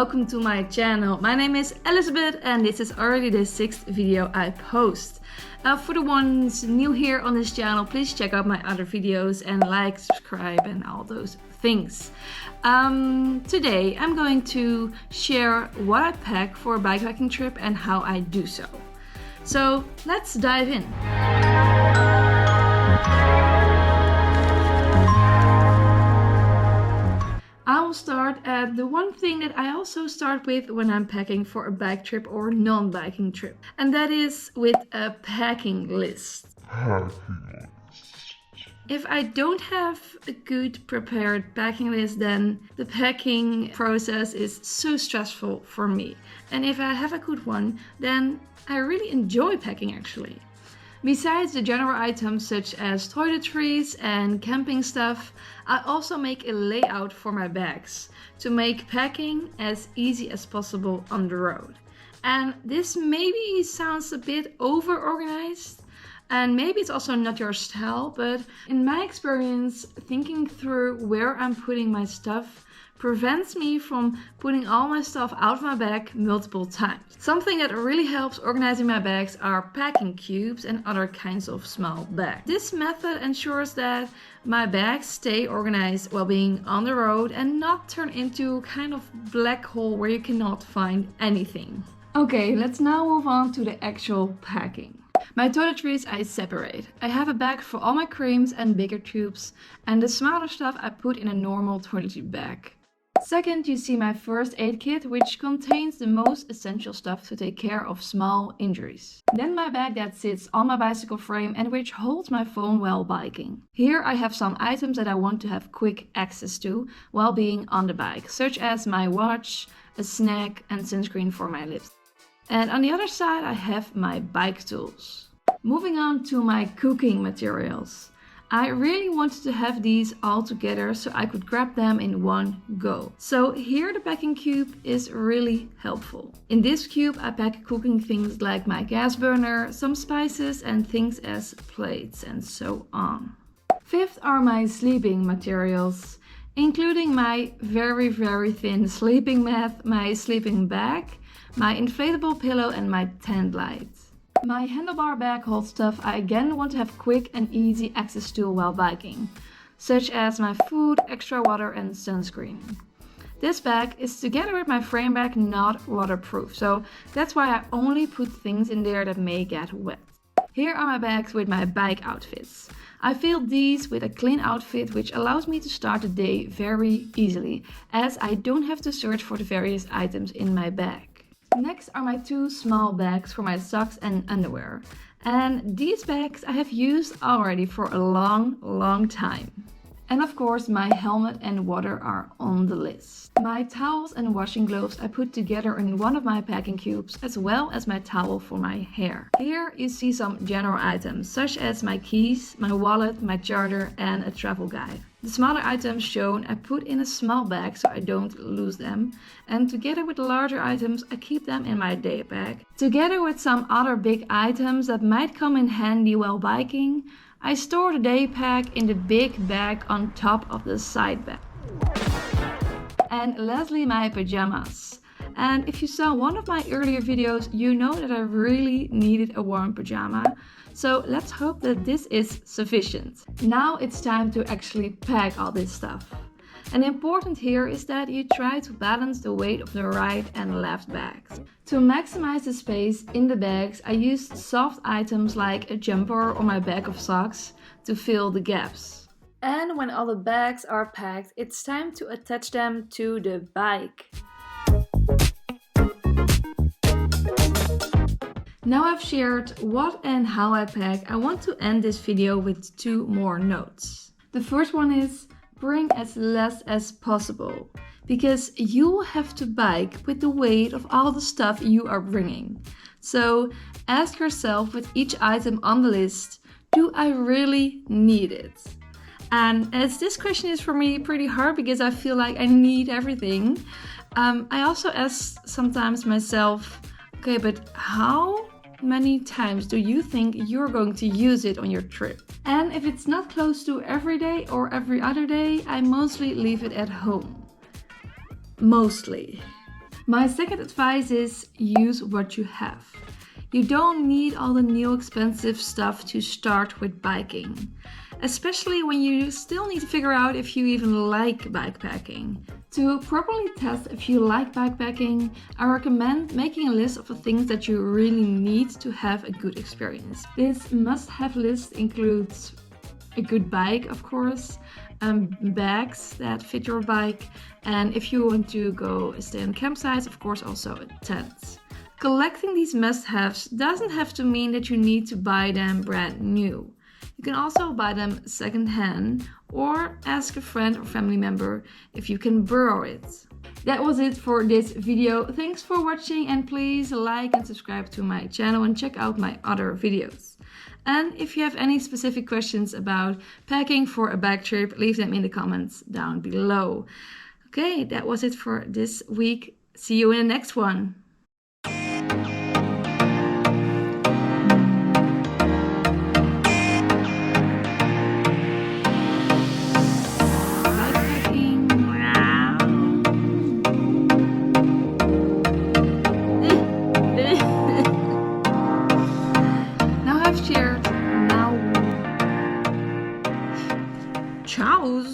welcome to my channel. My name is Elizabeth and this is already the 6th video I post. For the ones new here on this channel, please check out my other videos and like, subscribe and all those things. Today I'm going to share what I pack for a bikepacking trip and how I do so. So let's dive in. I will start at the one thing that I also start with when I'm packing for a bike trip or non-biking trip. And that is with a packing list. If I don't have a good prepared packing list, then the packing process is so stressful for me. And if I have a good one, then I really enjoy packing actually. Besides the general items such as toiletries and camping stuff, I also make a layout for my bags to make packing as easy as possible on the road. And this maybe sounds a bit over-organized, and maybe it's also not your style, but in my experience, thinking through where I'm putting my stuff prevents me from putting all my stuff out of my bag multiple times. Something that really helps organizing my bags are packing cubes and other kinds of small bags. This method ensures that my bags stay organized while being on the road and not turn into a kind of black hole where you cannot find anything. Okay, let's now move on to the actual packing. My toiletries I separate. I have a bag for all my creams and bigger tubes, and the smaller stuff I put in a normal toiletry bag. Second, you see my first aid kit, which contains the most essential stuff to take care of small injuries. Then my bag that sits on my bicycle frame and which holds my phone while biking. Here I have some items that I want to have quick access to while being on the bike, such as my watch, a snack and sunscreen for my lips. And on the other side I have my bike tools. Moving on to my cooking materials. I really wanted to have these all together so I could grab them in one go. So here the packing cube is really helpful. In this cube I pack cooking things like my gas burner, some spices and things as plates and so on. Fifth are my sleeping materials, including my very thin sleeping mat, my sleeping bag, my inflatable pillow and my tent light. My handlebar bag holds stuff I again want to have quick and easy access to while biking, such as my food, extra water and sunscreen. This bag is together with my frame bag not waterproof, so that's why I only put things in there that may get wet. Here are my bags with my bike outfits. I filled these with a clean outfit which allows me to start the day very easily, as I don't have to search for the various items in my bag. Next are my two small bags for my socks and underwear. And these bags I have used already for a long time. And of course my helmet and water are on the list. My towels and washing gloves I put together in one of my packing cubes, as well as my towel for my hair. Here you see some general items such as my keys, my wallet, my charger and a travel guide. The smaller items shown I put in a small bag so I don't lose them, and together with the larger items I keep them in my day bag. Together with some other big items that might come in handy while biking, I store the day pack in the big bag on top of the side bag. And lastly, my pajamas. And if you saw one of my earlier videos, you know that I really needed a warm pajama. So let's hope that this is sufficient. Now it's time to actually pack all this stuff. And important here is that you try to balance the weight of the right and left bags. To maximize the space in the bags, I used soft items like a jumper or my bag of socks to fill the gaps. And when all the bags are packed, it's time to attach them to the bike. Now I've shared what and how I pack, I want to end this video with two more notes. The first one is bring as less as possible, because you will have to bike with the weight of all the stuff you are bringing. So ask yourself with each item on the list, do I really need it? And as this question is for me pretty hard because I feel like I need everything, I also ask sometimes myself, okay, but how many times do you think you're going to use it on your trip? And if it's not close to every day or every other day, I mostly leave it at home. Mostly. My second advice is use what you have. You don't need all the new expensive stuff to start with biking, especially when you still need to figure out if you even like bikepacking. To properly test if you like bikepacking, I recommend making a list of the things that you really need to have a good experience. This must-have list includes a good bike, of course, bags that fit your bike, and if you want to go stay on campsites, of course also a tent. Collecting these must-haves doesn't have to mean that you need to buy them brand new. You can also buy them second-hand or ask a friend or family member if you can borrow it. That was it for this video. Thanks for watching, and please like and subscribe to my channel and check out my other videos. And if you have any specific questions about packing for a bike trip, leave them in the comments down below. Okay, that was it for this week. See you in the next one. Shared. Now. Ciao.